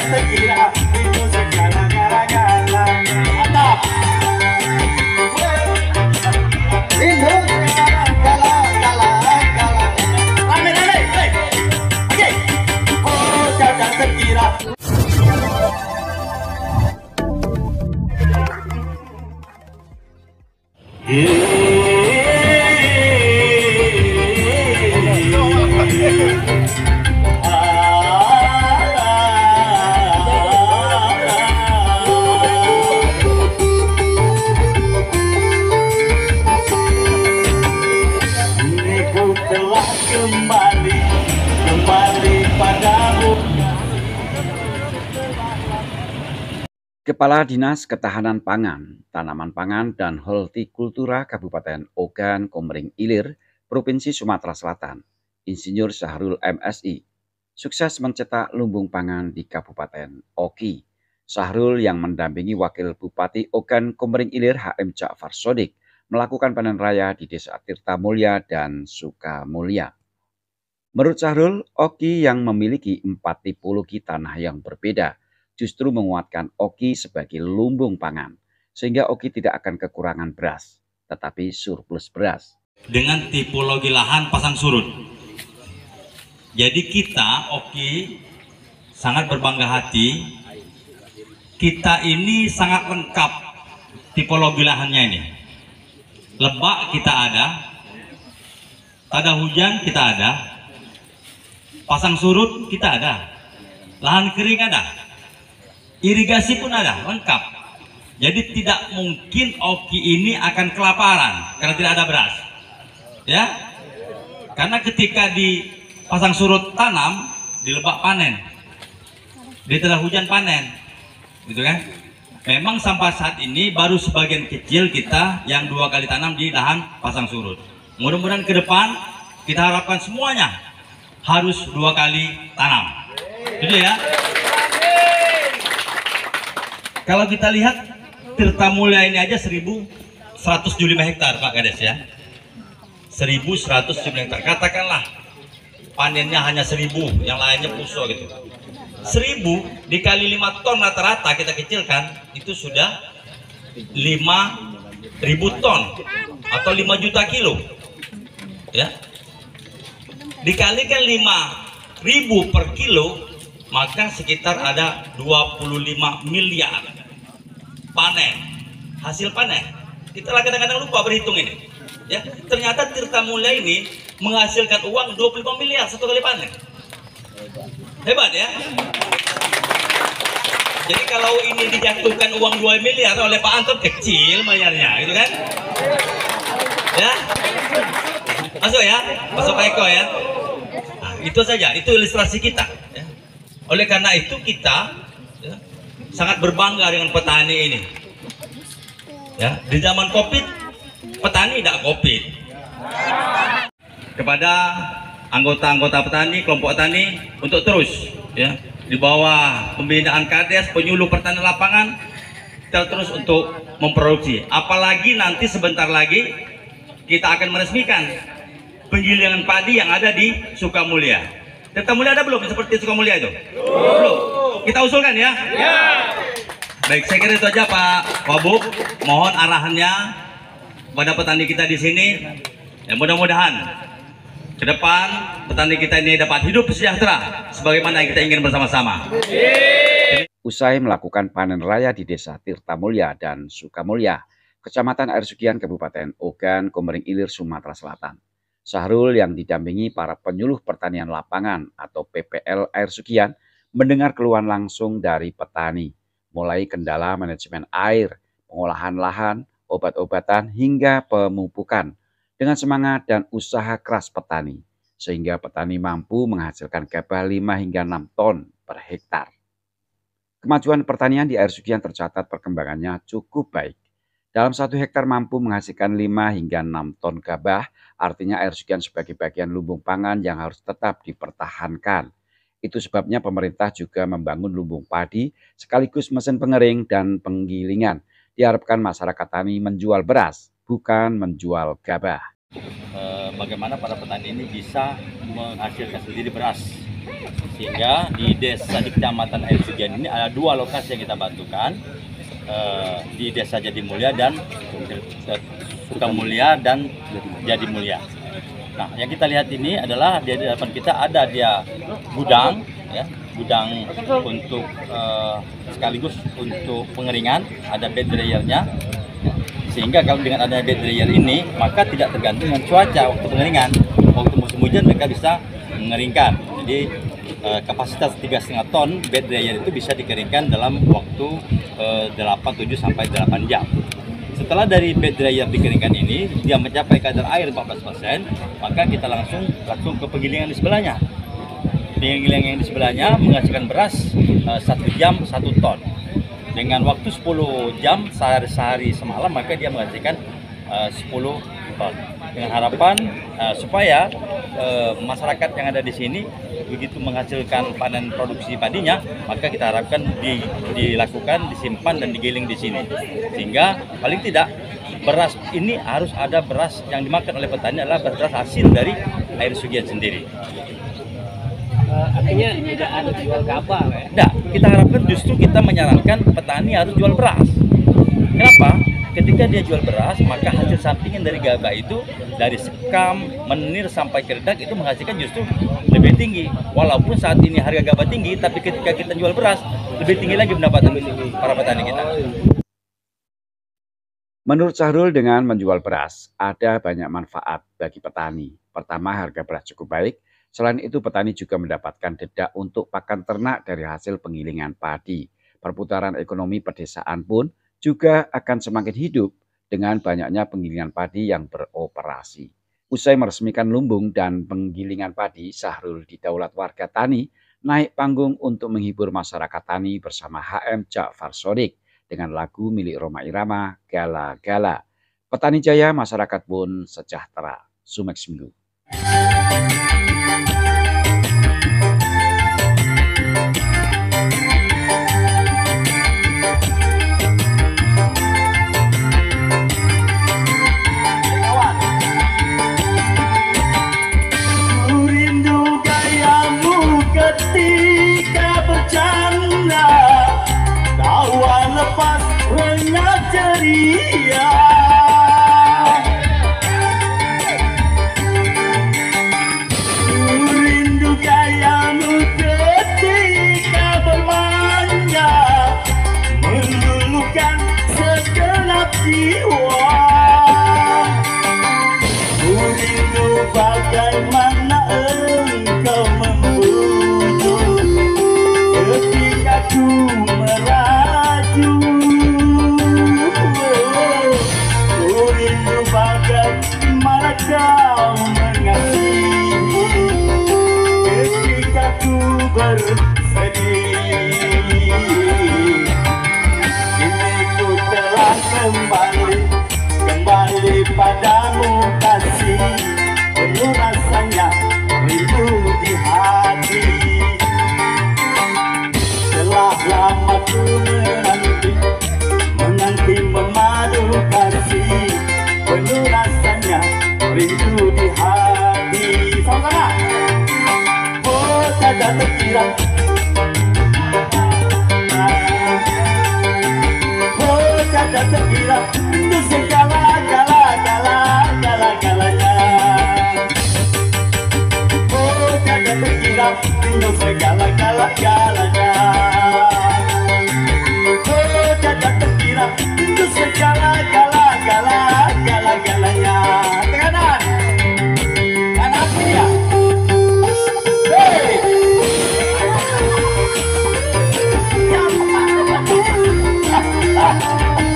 terkira itu segala-gala. Mantap. Itu segala-gala. Rame-rame, oke. Oh, jangan terkira. Kepala Dinas Ketahanan Pangan, Tanaman Pangan, dan Hortikultura Kabupaten Ogan Komering Ilir, Provinsi Sumatera Selatan, Insinyur Syahrul MSI, sukses mencetak lumbung pangan di Kabupaten Oki. Syahrul yang mendampingi Wakil Bupati Ogan Komering Ilir HM Ja'far Sodik melakukan panen raya di Desa Tirtamulya dan Sukamulya. Menurut Syahrul, Oki yang memiliki 4 tipologi tanah yang berbeda justru menguatkan Oki sebagai lumbung pangan, sehingga Oki tidak akan kekurangan beras, tetapi surplus beras. Dengan tipologi lahan pasang surut. Jadi kita, Oki, sangat berbangga hati, kita ini sangat lengkap tipologi lahannya ini. Lebak kita ada hujan kita ada, pasang surut kita ada, lahan kering ada, irigasi pun ada, lengkap. Jadi tidak mungkin Oki ini akan kelaparan karena tidak ada beras. Ya. Karena ketika di pasang surut tanam, di Lebak panen. Di tengah hujan panen. Gitu kan? Memang sampai saat ini baru sebagian kecil kita yang 2 kali tanam di lahan pasang surut. Mudah-mudahan ke depan kita harapkan semuanya harus 2 kali tanam. Gitu ya. Kalau kita lihat Tirtamulya ini aja 1.175 hektar Pak Kades ya. 1.175 hektar. Katakanlah panennya hanya 1.000, yang lainnya puso gitu. 1.000 dikali 5 ton rata-rata kita kecilkan, itu sudah 5.000 ton atau 5 juta kilo. Ya. Dikalikan 5.000 per kilo, maka sekitar ada 25 miliar panen, hasil panen. Kita kadang-kadang lupa berhitung ini. Ya, ternyata Tirtamulya ini menghasilkan uang 25 miliar 1 kali panen. Hebat ya. Jadi kalau ini dijatuhkan uang 2 miliar oleh Pak Anton, kecil bayarnya, gitu kan? Ya, masuk ya, masuk Pak Eko ya. Nah, itu saja, itu ilustrasi kita. Ya. Oleh karena itu kita ya, sangat berbangga dengan petani ini. Ya, di zaman Covid, petani tidak Covid. Kepada anggota-anggota petani, kelompok tani untuk terus ya di bawah pembinaan Kades, penyuluh pertanian lapangan, kita terus untuk memproduksi. Apalagi nanti sebentar lagi kita akan meresmikan penggilingan padi yang ada di Sukamulya. Tirtamulya ada belum seperti Sukamulya itu? Belum. Kita usulkan ya. Baik, saya kira itu aja Pak Wabub. Mohon arahannya pada petani kita di sini. Ya, mudah-mudahan ke depan petani kita ini dapat hidup sejahtera sebagaimana yang kita ingin bersama-sama. Usai melakukan panen raya di Desa Tirtamulya dan Sukamulya, Kecamatan Air Sugian, Kabupaten Ogan Komering Ilir, Sumatera Selatan, Syahrul yang didampingi para penyuluh pertanian lapangan atau PPL Air Sugian mendengar keluhan langsung dari petani, mulai kendala manajemen air, pengolahan lahan, obat-obatan, hingga pemupukan, dengan semangat dan usaha keras petani, sehingga petani mampu menghasilkan gabah 5 hingga 6 ton per hektar. Kemajuan pertanian di Air Sugian tercatat perkembangannya cukup baik. Dalam 1 hektar mampu menghasilkan 5 hingga 6 ton gabah, artinya Air Sugian sebagai bagian lumbung pangan yang harus tetap dipertahankan. Itu sebabnya pemerintah juga membangun lumbung padi sekaligus mesin pengering dan penggilingan. Diharapkan masyarakat tani menjual beras, bukan menjual gabah. Bagaimana para petani ini bisa menghasilkan sendiri beras Sehingga di desa di Kecamatan Air Sugian ini ada 2 lokasi yang kita bantukan, di Desa Jatimulia dan Sukamulya dan Jatimulia. Nah, yang kita lihat ini adalah di hadapan kita ada dia gudang, ya, gudang untuk sekaligus untuk pengeringan, ada bed dryernya. Sehingga kalau dengan adanya bed dryer ini, maka tidak tergantung dengan cuaca waktu pengeringan. Waktu musim hujan mereka bisa mengeringkan. Jadi kapasitas 3,5 ton bed dryer itu bisa dikeringkan dalam waktu 7 sampai 8 jam. Setelah dari bed dryer dikeringkan ini, dia mencapai kadar air 14%, maka kita langsung ke penggilingan di sebelahnya. Penggilingan yang di sebelahnya menghasilkan beras 1 jam 1 ton. Dengan waktu 10 jam sehari semalam, maka dia menghasilkan 10 ton. Dengan harapan supaya masyarakat yang ada di sini begitu menghasilkan panen produksi padinya, maka kita harapkan dilakukan, disimpan dan digiling di sini. Sehingga paling tidak beras ini harus ada beras yang dimakan oleh petani adalah beras hasil dari Air Sugian sendiri. Artinya tidak ada jual gabah, ya? Tidak, kita harapkan justru kita menyarankan petani harus jual beras. Kenapa? Ketika dia jual beras, maka hasil sampingan dari gabah itu dari sekam, menir sampai keredak itu menghasilkan justru lebih tinggi. Walaupun saat ini harga gabah tinggi, tapi ketika kita jual beras lebih tinggi lagi pendapatan para petani kita. Menurut Syahrul, dengan menjual beras ada banyak manfaat bagi petani. Pertama, harga beras cukup baik. Selain itu, petani juga mendapatkan dedak untuk pakan ternak dari hasil penggilingan padi. Perputaran ekonomi pedesaan pun juga akan semakin hidup dengan banyaknya penggilingan padi yang beroperasi. Usai meresmikan lumbung dan penggilingan padi, Syahrul didaulat warga tani naik panggung untuk menghibur masyarakat tani bersama HM Ja'far Shodiq dengan lagu milik Rhoma Irama, Gala Gala. Petani jaya, masyarakat pun sejahtera. Sumex Minggu. Ketika bercanda, tawa lepas renyah ceria. Rindu gayamu ketika bermanja, meluluhkan segenap jiwa. Rindu bagaimana engkau membujuk ketika ku meraju. Rindu bagaimana kau mengasihi ketika ku bersedih. Kini ku telah kembali padamu kasih, penuh rasanya rindu di hati. Telah lama ku menanti memadu kasih, penuh rasanya rindu di hati. Sama-sama. Oh, tak terkira. Oh, tak terkira untuk segala-galanya. Oh, tak terkira untuk segala-galanya. Oh, tak terkira untuk segala-galanya. Tekanan. Kanan dia. Hey.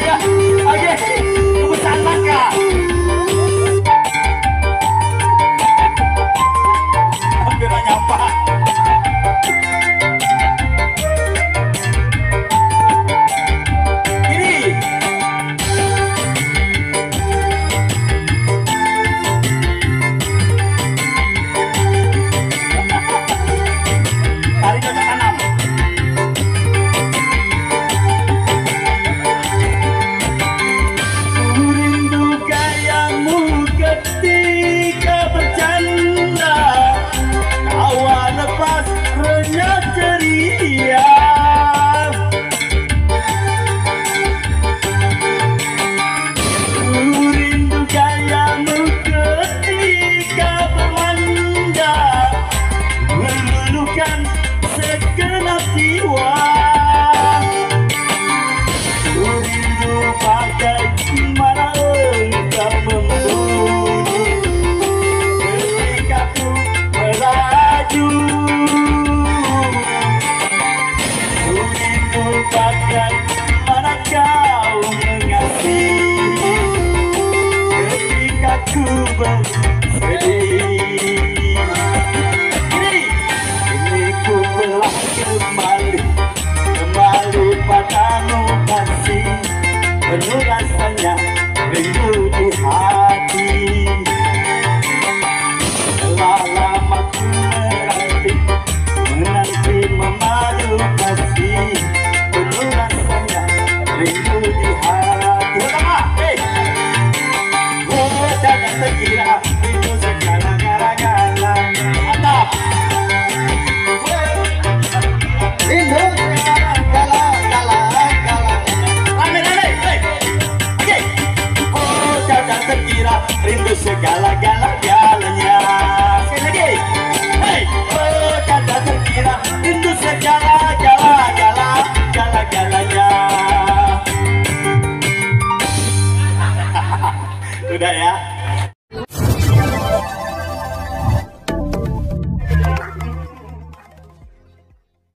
Ya, oke. Kebesaran maka. Hampir nyampa. segenap jiwa. Ku rindu bagaimana engkau membunyi ketika ku melaju. Ku rindu bagaimana kau mengasihi ketika ku bersedih. Kini ku telah kembali padamu kasih, penuh rasanya rindu di hati. Telah lama ku menanti memadu kasih, penuh rasanya rindu di hati. Oh, jangan terkira rindu segala-gala. Mantap. Rindu segala-gala. Rame-rame, oke. Oh, jangan terkira rindu segala-galanya. Sekali lagi. Oh, jangan terkira rindu segala-gala.